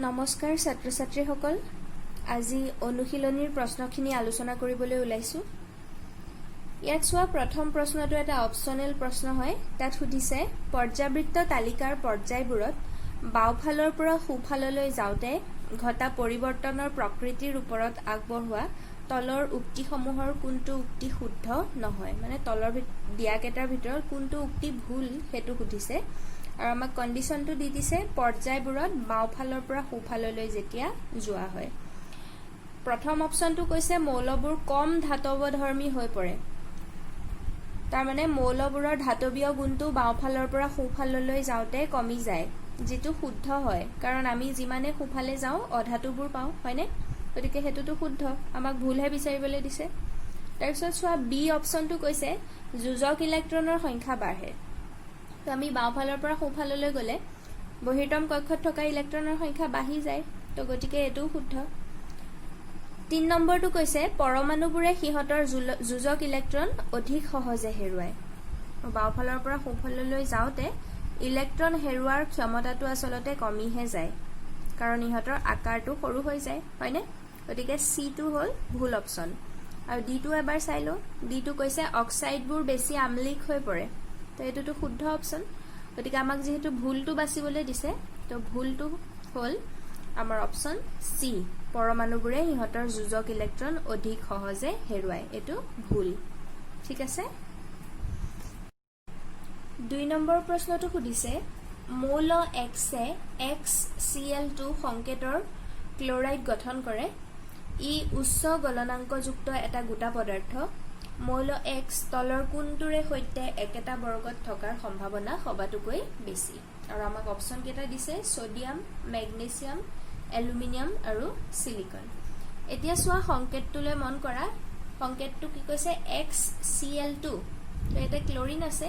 নমস্কাৰ ছাত্ৰ ছাত্ৰীসকল আজি অনুশীলনীৰ প্ৰশ্নখিনি আলোচনা কৰিবলৈ ওলাইছো ইয়াত চোৱা প্ৰথম প্ৰশ্নটো এটা অপচনেল প্ৰশ্ন হয় তাত সুধিছে পৰ্যাবৃত্ত তালিকাৰ পৰ্যায়বোৰত বাওফালৰ পৰা সোঁফাললৈ যাওঁতে ঘটা পৰিৱৰ্তনৰ প্ৰকৃতিৰ ওপৰত আগবঢ়োৱা তলৰ উক্তিসমূহৰ কোনটো উক্তি শুদ্ধ নহয় মানে তলৰ দিয়াকেটাৰ ভিতৰত কোনটো উক্তি ভুল হেতু সুধিছে আৰু আমাক কন্ডিশনটো দি দিছে পৰ্যায়বোৰত বাওফালৰ পৰা সোঁফাললৈ যেতিয়া যোৱা হয় প্ৰথম অপচনটো কৈছে মৌলবোৰ কম ধাতৱধৰ্মী হৈ পৰে তাৰ মানে মৌলবোৰৰ ধাতৱীয় গুণটো বাওফালৰ পৰা সোঁফাললৈ যাওঁতে কমি যায় যেটো শুদ্ধ হয় কাৰণ আমি যিমানে সোঁফালে যাওঁ অধাতুবোৰ পাওঁ হয়নে গতিকে হেতুটো শুদ্ধ আমাক ভুলহে বিচাৰিবলৈ দিছে তাৰপিছত চোৱা বি অপচনটো কৈছে যোজক ইলেক্ট্ৰনৰ সংখ্যা বাঢ়ে তো আমি বাওফালৰ পৰা সোঁফাললৈ গলে বহিৰ্তম কক্ষত থকা ইলেক্ট্ৰনৰ সংখ্যা বাঢ়ি যায় তো গতিকে এটো শুদ্ধ 3 নম্বৰটো কৈছে পৰমাণুবোৰে সিহঁতৰ যোজক ইলেক্ট্ৰন অধিক সহজে হেৰুৱায় বাওফালৰ পৰা সোঁফাললৈ যাওঁতে ইলেক্ট্ৰন হেৰুৱাৰ ক্ষমতাটো আসলতে কমিহে যায় কাৰণ ইহঁতৰ আকাৰটো সৰু হৈ যায় হয়নে গতিকে সি টো হল ভুল অপচন আৰু ডি টো এবাৰ চাই লও ডি টো কৈছে অক্সাইডবোৰ বেছি আমলিক হৈ পৰে তো এটোটো শুদ্ধ অপচন গতিকে আমাক যেহেতু ভুলটো বাছিবলৈ দিছে তো ভুলটো হল আমাৰ অপচন সি পৰমাণুবোৰে ইহঁতৰ যোজক ইলেক্ট্ৰন অধিক সহজে হেৰুৱায় এটো ভুল ঠিক আছে 2 নম্বৰ প্ৰশ্নটো সুধিছে মৌল X এ XCl2 সংকেতৰ ক্লোৰাইড গঠন কৰে ই উচ্চ গলনাঙ্কযুক্ত এটা গোটা পদাৰ্থ মৌল X তলৰ কোনটোৰে সৈতে একেটা বৰ্গত থকাৰ সম্ভাৱনা সবাতোকৈ বেছি আৰু আমাক অপচন কেটা দিছে সোডিয়াম ম্যাগনেসিয়াম এলুমিনিয়াম আৰু সিলিকন এতিয়া চোৱা সংকেতটোলৈ মন কৰা সংকেতটো কি কৈছে XCl2 তো এটা ক্লোৰিন আছে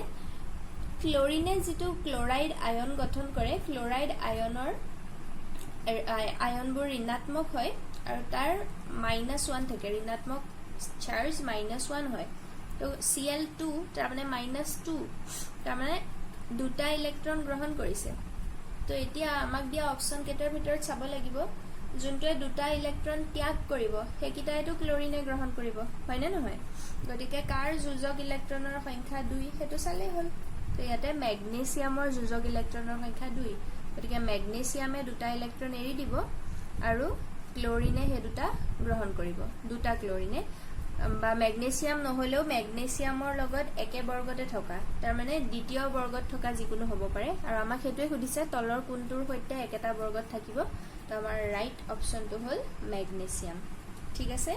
ক্লোৰিনে যেটো ক্লোৰাইড আয়ন গঠন কৰে ক্লোৰাইড আয়নৰ আয়নবোৰ ঋণাত্মক হয় আৰু তাৰ -1 থাকে ঋণাত্মক চাৰ্জ -1 হয় তো Cl2 তাৰ মানে -2 তাৰ মানে দুটা ইলেক্ট্ৰন গ্ৰহণ কৰিছে তো এতিয়া আমাক দিয়া অপচন কেটাৰ ভিতৰত চাব লাগিব যোনটোৱে দুটা ইলেক্ট্ৰন ত্যাগ কৰিব হেকিটাইটো ক্লোৰিনে গ্ৰহণ কৰিব হয়নে নহয় গতিকে কাৰ যোজক ইলেক্ট্ৰনৰ সংখ্যা 2 হেতু চালেই হল তো ইয়াতে ম্যাগনেসিয়ামৰ যোজক ইলেক্ট্ৰনৰ সংখ্যা 2 গতিকে ম্যাগনেসিয়ামে দুটা ইলেক্ট্ৰন এৰি দিব আৰু ক্লোৰিনে হে দুটা গ্ৰহণ কৰিব দুটা ক্লোৰিনে বা ম্যাগনেসিয়াম নহলেও ম্যাগনেসিয়ামৰ লগত একে বৰ্গতে থকা তাৰ মানে দ্বিতীয় বৰ্গত থকা যিকোনো হ'ব পাৰে আৰু আমাক হেতুৱে সুধিছে তলৰ কোনটোৰ সৈতে একেটা বৰ্গত থাকিব তো আমাৰ ৰাইট অপচনটো হল ম্যাগনেসিয়াম ঠিক আছে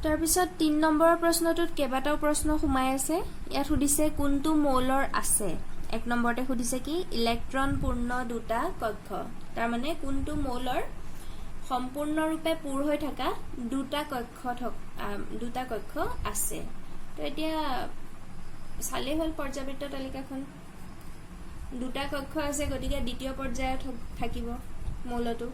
তাৰপিছত 3 নম্বৰৰ প্ৰশ্নটোত কেইবাটাও প্ৰশ্ন সোমাই আছে ইয়াত সুধিছে কোনটো মৌলৰ আছে এক নম্বৰতে সুধিছে কি ইলেক্ট্ৰন পূৰ্ণ দুটা কক্ষ তাৰ মানে কোনটো মৌলৰ সম্পূৰ্ণৰূপে পূৰ হৈ থকা দুটা কক্ষ আছে তো এতিয়া চালে হল পৰ্যাবৃত্ত তালিকাখন দুটা কক্ষ আছে গতিকে দ্বিতীয় পৰ্যায়ত থাকিব মৌলটো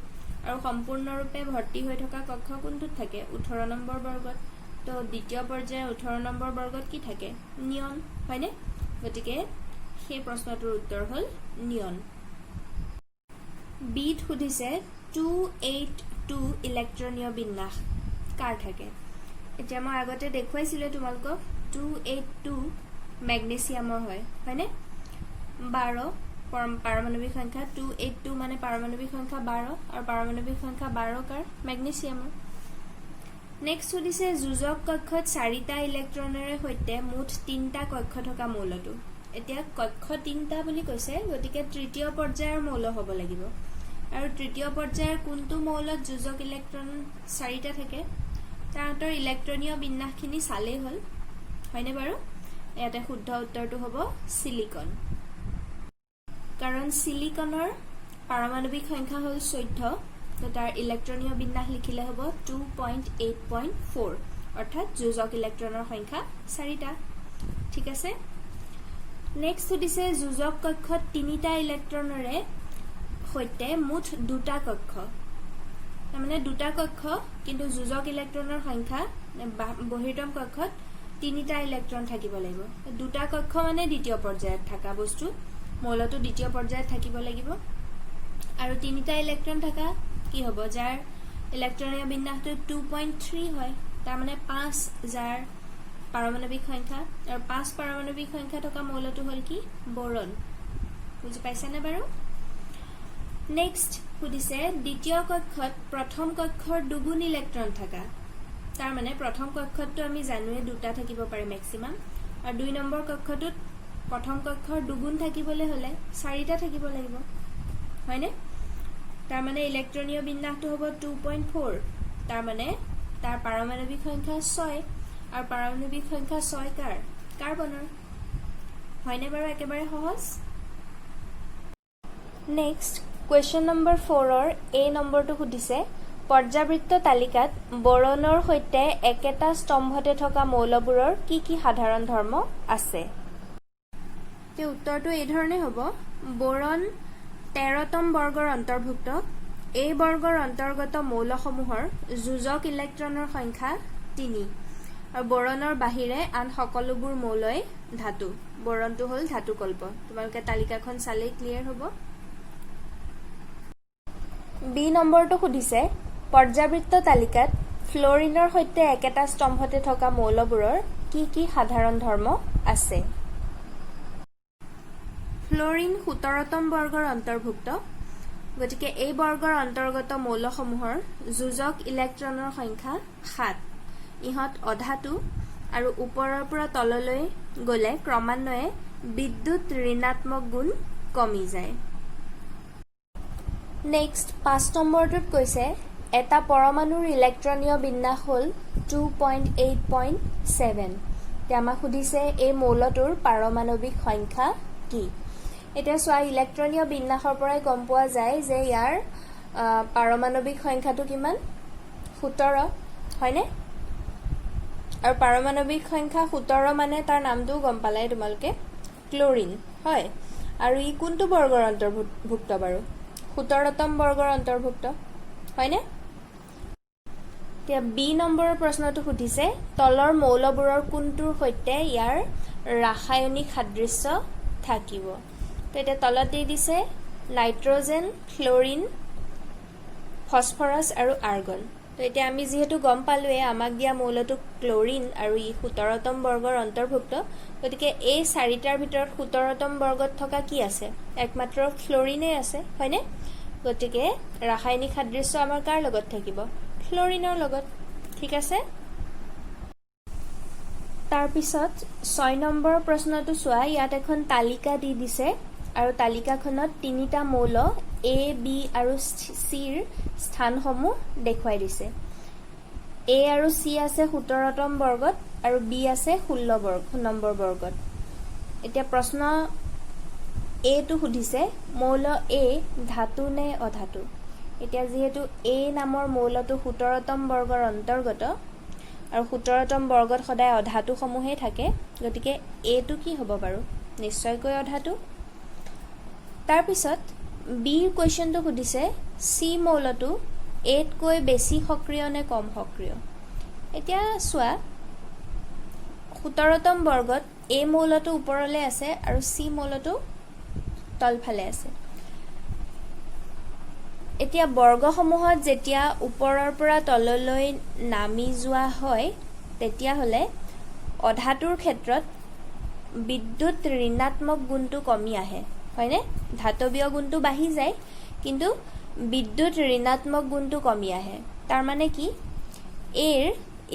আৰু সম্পূৰ্ণৰূপে ভৰ্তি হৈ থকা কক্ষ কোনটোত থাকে 18 নম্বৰ বৰ্গত তো দ্বিতীয় পৰ্যায়ৰ 18 নম্বৰ বৰ্গত কি থাকে নিয়ন হয়নে গতিকে সেই প্ৰশ্নটোৰ উত্তৰ হল নিয়ন বিত সুধিছে 282 ইলেক্ট্ৰনীয় বিন্যাস কাৰ থাকে এতিয়া মই আগতে দেখুৱাইছিলে তোমালোকক 282 ম্যাগনেসিয়ামৰ হয় হয়নে 12 পাৰমাণৱিক সংখ্যা 282 মানে পাৰমাণৱিক সংখ্যা 12 আৰু পাৰমাণৱিক সংখ্যা 12 কাৰ ম্যাগনেসিয়ামৰ নেক্সট সুধিছে যোজক কক্ষত 4টা ইলেক্ট্ৰনেৰে সৈতে মুঠ 3টা কক্ষ থকা মৌলটো এতিয়া কক্ষ 3টা বুলি কৈছে গতিকে তৃতীয় পৰ্যায়ৰ মৌল হ'ব লাগিব আৰু তৃতীয় পৰ্যায়ৰ কোনটো মৌলত যোজক ইলেক্ট্ৰন 4টা থাকে তাহাঁতৰ ইলেক্ট্ৰনীয় বিন্যাসখিনি চালেই হল হয়নে বাৰু ইয়াতে শুদ্ধ উত্তৰটো হ'ব সিলিকন কাৰণ সিলিকনৰ পাৰমাণৱিক সংখ্যা হল 14 তো তাৰ ইলেক্ট্ৰনীয় বিন্যাস লিখিলে হ'ব 2.8.4 অৰ্থাৎ যোজক ইলেক্ট্ৰনৰ সংখ্যা 4টা ঠিক আছে নেক্সট সুধিছে যোজক কক্ষত 3টা ইলেক্ট্ৰনৰে সৈতে মুঠ দুটা কক্ষ মানে দুটা কক্ষ কিন্তু যোজক ইলেক্ট্ৰনৰ সংখ্যা বহিৰ্তম কক্ষত 3টা ইলেক্ট্ৰন থাকিব লাগিব দুটা কক্ষ মানে দ্বিতীয় পৰ্যায়ত থকা বস্তু মৌলটো দ্বিতীয় পৰ্যায়ত থাকিব লাগিব আৰু তিনিটা ইলেক্ট্ৰন থকা কি হ'ব যাৰ ইলেক্ট্ৰনীয় বিন্যাসটো 2.3 হয় তাৰ মানে 5 যাৰ পাৰমাণৱিক সংখ্যা আৰু 5 পাৰমাণৱিক সংখ্যা থকা মৌলটো হ'ল কি বোৰন বুজি পাইছানে বাৰু নেক্সট সুধিছে দ্বিতীয় কক্ষত প্ৰথম কক্ষৰ দুগুণ ইলেক্ট্ৰন থকা তাৰ মানে প্ৰথম কক্ষতটো আমি জানোৱে দুটা থাকিব পাৰে ম্যাক্সিমাম আৰু দুই নম্বৰ কক্ষটোত প্ৰথম কক্ষৰ দুগুণ থাকিবলৈ হলে চাৰিটা থাকিব লাগিব হয়নে তাৰ মানে ইলেক্ট্ৰনীয় বিন্যাসটো হ'ব 2.4 তাৰ মানে তাৰ পাৰমাণৱিক সংখ্যা 6 আৰু পাৰমাণৱিক সংখ্যা 6 কাৰ কাৰ্বনৰ হয়নে বাৰু একেবাৰে সহজ নেক্সট কুৱেশ্যন নম্বৰ 4 ৰ এ নম্বৰটো সুধিছে পৰ্যাবৃত্ত তালিকাত বোৰনৰ সৈতে একেটা স্তম্ভতে থকা মৌলবোৰৰ কি কি সাধাৰণ ধৰ্ম আছে তে উত্তৰটো এই ধৰণে হ'ব বোৰন 13তম বৰ্গৰ অন্তৰ্ভুক্ত এই বৰ্গৰ অন্তৰ্গত মৌলসমূহৰ যোজক ইলেক্ট্ৰনৰ সংখ্যা 3 আৰু বোৰনৰ বাহিৰে আন সকলোবোৰ মৌলই ধাতু বোৰনটো হ'ল ধাতুকল্প তোমালোকে তালিকাখন চালেই ক্লিয়াৰ হ'ব বি নম্বৰটো সুধিছে পৰ্যাবৃত্ত তালিকাত ফ্লোৰিনৰ সৈতে একেটা স্তম্ভতে থকা মৌলবোৰৰ কি কি সাধাৰণ ধৰ্ম আছে ফ্লোৰিন 17তম বৰ্গৰ অন্তৰ্ভুক্ত গতিকে এই বৰ্গৰ অন্তৰ্গত মৌলসমূহৰ যোজক ইলেক্ট্ৰনৰ সংখ্যা 7 ইহত অধাতু আৰু ওপৰৰ পৰা তললৈ গলে ক্ৰমান্বয়ে বিদ্যুৎ ঋণাত্মক গুণ কমি যায় নেক্সট 5 নম্বৰটোত কৈছে এটা পৰমাণুৰ ইলেক্ট্ৰনীয় বিন্যাস হ'ল 2.8.7 তে আমাক সুধিছে এই মৌলটোৰ পাৰমাণৱিক সংখ্যা কি এটা সোয়া ইলেক্ট্ৰনীয় বিন্যাসৰ পৰাই গম পোৱা যায় যে ইয়াৰ পাৰমাণৱিক সংখ্যাটো কিমান 17 হয়নে আৰু পাৰমাণৱিক সংখ্যা 17 মানে তাৰ নামটো গম পালাই তোমালোকে ক্লোৰিন হয় আৰু ই কোনটো বৰ্গৰ অন্তৰ্ভুক্ত বাৰু 17তম বৰ্গৰ অন্তৰ্ভুক্ত হয়নে তে বি নম্বৰৰ প্ৰশ্নটো সুধিছে তলৰ মৌলবোৰৰ কোনটোৰ সৈতে ইয়াৰ ৰাসায়নিক সাদৃশ্য থাকিব তো এটা তলত দি দিছে নাইট্ৰজেন ফ্লোৰিন ফসফৰাছ আৰু আৰ্গন তো এতিয়া আমি যেহেতু গম পালোৱে আমাক দিয়া মৌলটো ক্লোৰিন আৰু ই 17তম বৰ্গৰ অন্তৰ্ভুক্ত গতিকে এই চাৰিটাৰ ভিতৰত 17তম বৰ্গত থকা কি আছে একমাত্ৰ ফ্লোৰিনে আছে হয়নে গতিকে ৰাসায়নিক সাদৃশ্য আমাৰ কাৰ লগত থাকিব ফ্লোৰিনৰ লগত ঠিক আছে তাৰ পিছত 6 নম্বৰ প্ৰশ্নটো চোৱা ইয়াত এখন তালিকা দি দিছে আৰু তালিকাখনত তিনিটা মৌল এ বি আৰু সিৰ স্থানসমূহ দেখুৱাই দিছে এ আৰু সি আছে 17তম বৰ্গত আৰু বি আছে 16 নম্বৰ বৰ্গত এতিয়া প্ৰশ্ন এ টো সুধিছে মৌল এ ধাতু নে অধাতু এতিয়া যেহেতু এ নামৰ মৌলটো 17তম বৰ্গৰ অন্তৰ্গত আৰু 17তম বৰ্গত সদায় অধাতু সমূহে থাকে গতিকে এ টো কি হ'ব বাৰু নিশ্চয়কৈ অধাতু তাৰ পিছত বি কোৱেশ্চনটো সুধিছে সি মৌলটো এতকৈ বেছি সক্ৰিয় নে কম সক্ৰিয় এতিয়া চোৱা 17তম বৰ্গত এ মৌলটো ওপৰলৈ আছে আৰু সি মৌলটো তলফালে আছে এতিয়া বৰ্গসমূহত যেতিয়া ওপৰৰ পৰা তললৈ নামি যোৱা হয় তেতিয়া হলে অধাতুৰ ক্ষেত্ৰত বিদ্যুৎ ঋণাত্মক গুণটো কমি আহে হয়নে ধাতৱীয় গুণটো বাঢ়ি যায় কিন্তু বিদ্যুৎ ঋণাত্মক গুণটো কমি আহে তাৰ মানে কি এৰ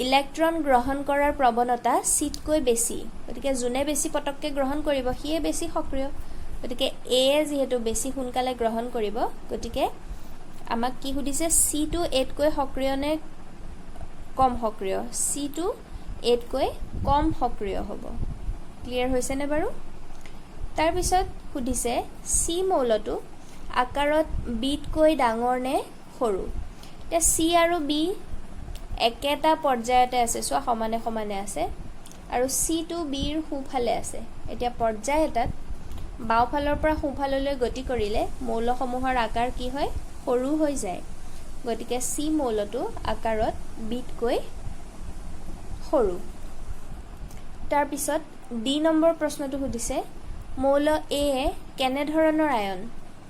ইলেক্ট্ৰন গ্ৰহণ কৰাৰ প্ৰৱণতা সিতকৈ বেছি গতিকে যোনে বেছি পটককে গ্ৰহণ কৰিব সিয়ে বেছি সক্ৰিয় গতিকে এ যেহেতু বেছি সোনকালে গ্ৰহণ কৰিব গতিকে আমাক কি সুধিছে সি টো এতকৈ সক্ৰিয় নে কম সক্ৰিয় সি টো এতকৈ কম সক্ৰিয় হ'ব ক্লিয়াৰ হৈছে নে বাৰু তাৰ পিছত সুধিছে সি মৌলটো আকাৰত বিতকৈ ডাঙৰ নে সৰু তে সি আৰু বি একেটা পৰ্যায়তে আছে সো সমানে সমানে আছে আৰু সি টো বিৰ সোঁফালে আছে এতিয়া পৰ্যায় এটাত বাওঁফালৰ পৰা সোঁফাললৈ গতি কৰিলে মৌলসমূহৰ আকাৰ কি হয় সৰু হৈ যায় গতিকে সি মৌলটো আকাৰত বিতকৈ সৰু তাৰ পিছত ডি নম্বৰ প্ৰশ্নটো সুধিছে মৌল এ কেনে ধৰণৰ আয়ন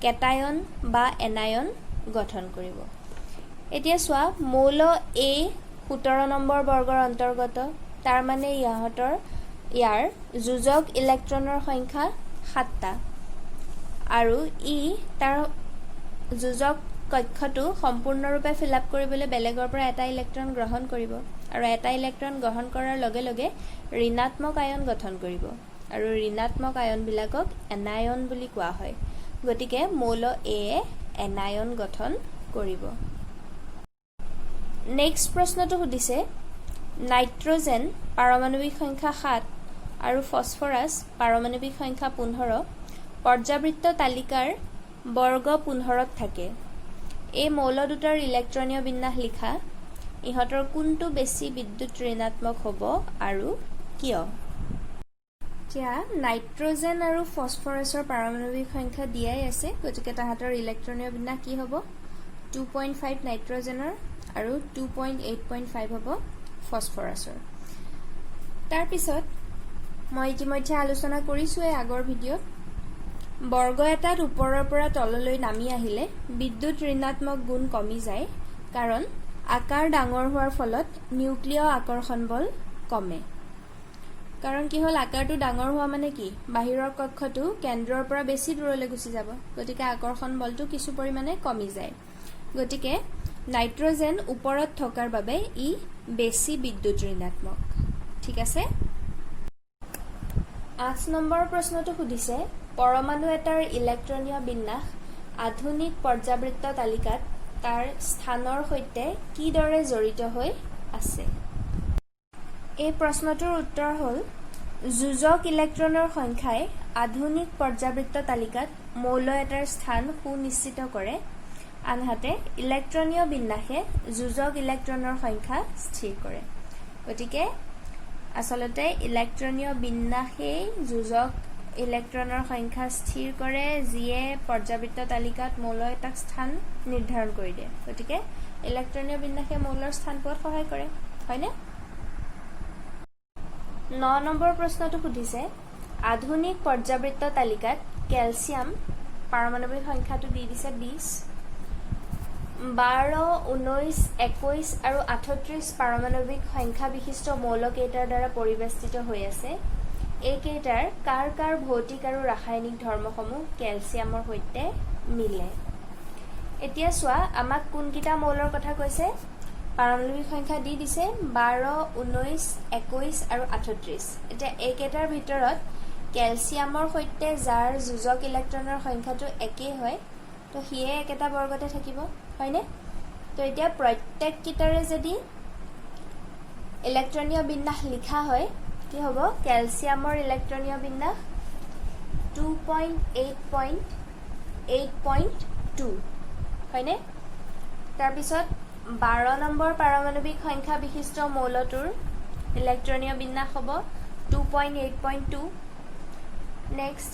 কেটায়ন বা এনায়ন গঠন কৰিব। এতিয়া চোৱা, মৌল A 17 নম্বৰ বৰ্গৰ অন্তৰ্গত, তাৰ মানে ইয়াৰ যোজক ইলেক্ট্ৰনৰ সংখ্যা 7টা আৰু তাৰ যোজক কক্ষটো সম্পূৰ্ণৰূপে ফিল আপ কৰিবলৈ বেলেগৰ পৰা এটা ইলেক্ট্ৰন গ্ৰহণ কৰিব আৰু এটা ইলেক্ট্ৰন গ্ৰহণ কৰাৰ লগে লগে ঋণাত্মক আয়ন গঠন কৰিব আৰু ঋণাত্মক আয়নবিলাকক এনায়ন বুলি কোৱা হয়। গতিকে মৌল A এনায়ন গঠন কৰিব। নেক্সট প্ৰশ্নটো সুধিছে, নাইট্ৰজেন পাৰমাণৱিক সংখ্যা 7 আৰু ফছফৰাছ পাৰমাণৱিক সংখ্যা 15 পৰ্যাবৃত্ত তালিকাৰ বৰ্গ 15ত থাকে। এই মৌল দুটাৰ ইলেক্ট্ৰনীয় বিন্যাস লিখা। ইহঁতৰ কোনটো বেছি বিদ্যুৎ ঋণাত্মক হ'ব আৰু কিয়? এতিয়া নাইট্ৰজেন আৰু ফছফৰাছৰ পাৰমাণৱিক সংখ্যা দিয়াই আছে, গতিকে তাহাঁতৰ ইলেক্ট্ৰনীয় বিন্যাস কি হ'ব? 2.5 নাইট্ৰজেনৰ আৰু 2.8.5 হ'ব ফছফৰাছৰ। তাৰপিছত মই ইতিমধ্যে আলোচনা কৰিছোঁৱেই আগৰ ভিডিঅ'ত, বৰ্গ এটাত ওপৰৰ পৰা তললৈ নামি আহিলে বিদ্যুৎ ঋণাত্মক গুণ কমি যায়, কাৰণ আকাৰ ডাঙৰ হোৱাৰ ফলত নিউক্লিয় আকৰ্ষণ বল কমে। কাৰণ কি হ'ল, আকাৰটো ডাঙৰ হোৱা মানে কি, বাহিৰৰ কক্ষটো কেন্দ্ৰৰ পৰা বেছি দূৰলৈ গুচি যাব, গতিকে আকৰ্ষণ বলটো কিছু পৰিমাণে কমি যায়। গতিকে নাইট্ৰজেন ওপৰত থকাৰ বাবে ই বেছি বিদ্যুৎ ঋণাত্মক। ঠিক আছে। 8 নম্বৰ প্ৰশ্নটো সুধিছে, পৰমাণু এটাৰ ইলেক্ট্ৰনীয় বিন্যাস আধুনিক পৰ্যাবৃত্ত তালিকাত তাৰ স্থানৰ সৈতে কিদৰে জড়িত হৈ আছে? এই প্ৰশ্নটোৰ উত্তৰ হ'ল, যোজক ইলেক্ট্ৰনৰ সংখ্যাই আধুনিক পৰ্যাবৃত্ত তালিকাত মৌল এটাৰ স্থান সুনিশ্চিত কৰে, আনহাতে ইলেক্ট্ৰনীয় বিন্যাসে যোজক ইলেক্ট্ৰনৰ সংখ্যা স্থিৰ কৰে। গতিকে আচলতে ইলেক্ট্ৰনীয় বিন্যাসেই যোজক ইলেক্ট্ৰনৰ সংখ্যা স্থিৰ কৰে, যিয়ে পৰ্যাবৃত্ত তালিকাত মৌল এটাক স্থান নিৰ্ধাৰণ কৰি দিয়ে। গতিকে ইলেক্ট্ৰনীয় বিন্যাসে মৌলৰ স্থান পোৱাত সহায় কৰে, হয়নে? 9 নম্বৰ প্ৰশ্নটো সুধিছে, আধুনিক পৰ্যাবৃত্ত তালিকাত কেলছিয়াম পাৰমাণৱিক সংখ্যাটো দি দিছে 20, 12, 19, 21 আৰু 38 পাৰমাণৱিক সংখ্যা বিশিষ্ট মৌলকেইটাৰ দ্বাৰা পৰিবেষ্টিত হৈ আছে। এইকেইটাৰ কাৰ কাৰ ভৌতিক আৰু ৰাসায়নিক ধৰ্মসমূহ কেলছিয়ামৰ সৈতে মিলে? এতিয়া চোৱা, আমাক কোনকেইটা মৌলৰ কথা কৈছে? পাৰমাণৱিক সংখ্যা দি দিছে 12, 19, 21 আৰু 38। এতিয়া এইকেইটাৰ ভিতৰত কেলছিয়ামৰ সৈতে যাৰ যোজক ইলেক্ট্ৰনৰ সংখ্যাটো একেই হয়, তো সিয়ে একেটা বৰ্গতে থাকিব, হয়নে? তো এতিয়া প্ৰত্যেককেইটাৰে যদি ইলেক্ট্ৰনীয় বিন্যাস লিখা হয়, কি হ'ব? কেলছিয়ামৰ ইলেক্ট্ৰনীয় বিন্যাস 2.8.8.2, হয়নে? তাৰপিছত 12 নম্বৰ পাৰমাণৱিক সংখ্যা বিশিষ্ট মৌলটোৰ ইলেক্ট্ৰনীয় বিন্যাস হ'ব 2.8.2। নেক্সট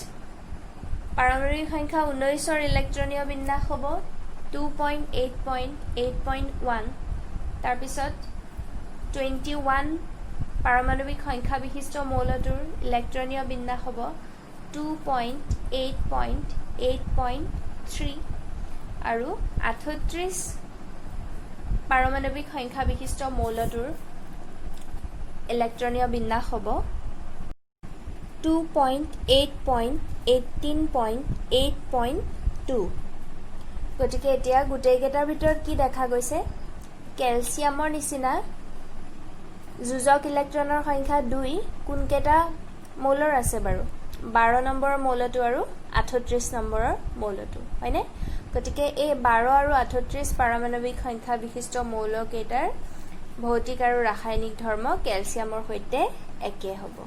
পাৰমাণৱিক সংখ্যা 19ৰ ইলেক্ট্ৰনীয় বিন্যাস হ'ব 2.8.8.1। তাৰপিছত 21 পাৰমাণৱিক সংখ্যা বিশিষ্ট মৌলটোৰ ইলেক্ট্ৰনীয় বিন্যাস হ'ব 2.8.8.3 আৰু 38 পাৰমাণৱিক সংখ্যা বিশিষ্ট মৌলটোৰ ইলেক্ট্ৰনীয় বিন্যাস হ'ব 2.8.18.8.2। গতিকে এতিয়া গোটেইকেইটাৰ ভিতৰত কি দেখা গৈছে? কেলছিয়ামৰ নিচিনা যোজক ইলেক্ট্ৰনৰ সংখ্যা 2 কোনকেইটা মৌলৰ আছে বাৰু? 12 নম্বৰৰ মৌলটো আৰু 38 নম্বৰৰ মৌলটো, হয়নে? গতিকে এই 12 আৰু 38 পাৰমাণৱিক সংখ্যা বিশিষ্ট মৌলকেইটাৰ ভৌতিক আৰু ৰাসায়নিক ধৰ্ম কেলছিয়ামৰ সৈতে একে হ'ব।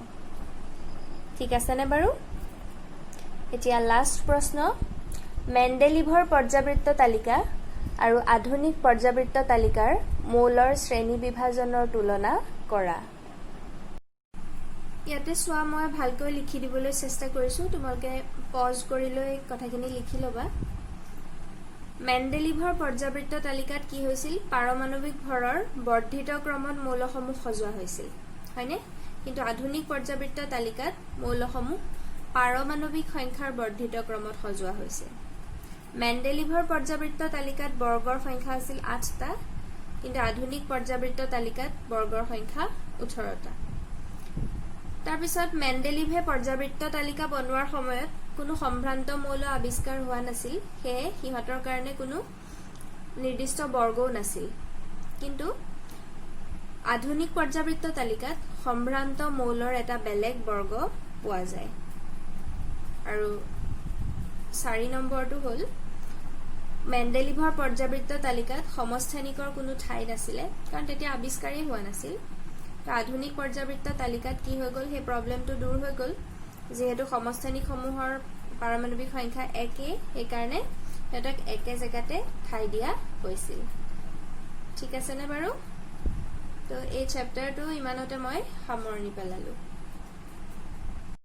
ঠিক আছেনে বাৰু? এতিয়া লাষ্ট প্ৰশ্ন, মেণ্ডেলিভৰ পৰ্যাবৃত্ত তালিকা আৰু আধুনিক পৰ্যাবৃত্ত তালিকাৰ মৌলৰ শ্ৰেণী বিভাজনৰ তুলনা কৰা। ইয়াতে চোৱা, মই ভালকৈ লিখি দিবলৈ চেষ্টা কৰিছোঁ, তোমালোকে পজ কৰি লৈ কথাখিনি লিখি ল'বা। মেণ্ডেলিভৰ পৰ্যাবৃত্ত তালিকাত কি হৈছিল? পাৰমাণৱিক ভৰৰ বৰ্ধিত ক্ৰমত মৌলসমূহ সজোৱা হৈছিল, হয়নে? কিন্তু আধুনিক পৰ্যাবৃত্ত তালিকাত মৌলসমূহ পাৰমাণৱিক সংখ্যাৰ বৰ্ধিত ক্ৰমত সজোৱা হৈছে। মেণ্ডেলিভৰ পৰ্যাবৃত্ত তালিকাত বৰ্গৰ সংখ্যা আছিল 8টা, কিন্তু আধুনিক পৰ্যাবৃত্ত তালিকাত বৰ্গৰ সংখ্যা 18টা। তাৰপিছত মেণ্ডেলিভে পৰ্যাবৃত্ত তালিকা বনোৱাৰ সময়ত কোনো সম্ভ্ৰান্ত মৌল আৱিষ্কাৰ হোৱা নাছিল, সেয়ে সিহঁতৰ কাৰণে কোনো নিৰ্দিষ্ট বৰ্গও নাছিল। কিন্তু আধুনিক পৰ্যাবৃত্ত তালিকাত সম্ভ্ৰান্ত মৌলৰ এটা বেলেগ বৰ্গ পোৱা যায়। আৰু 4 নম্বৰটো হ'ল মেণ্ডেলিভৰ পৰ্যাবৃত্ত তালিকাত সমস্থানিকৰ কোনো ঠাই নাছিলে, কাৰণ তেতিয়া আৱিষ্কাৰেই হোৱা নাছিল। আধুনিক পৰ্যাবৃত্ত তালিকাত কি হৈ গ'ল, সেই প্ৰব্লেমটো দূৰ হৈ গ'ল। যিহেতু সমস্থানিকসমূহৰ পাৰমাণৱিক সংখ্যা একেই, সেইকাৰণে সিহঁতক একে জেগাতে ঠাই দিয়া হৈছিল। ঠিক আছেনে বাৰু? তো এই চেপ্টাৰটো ইমানতে মই সামৰণি পেলালোঁ।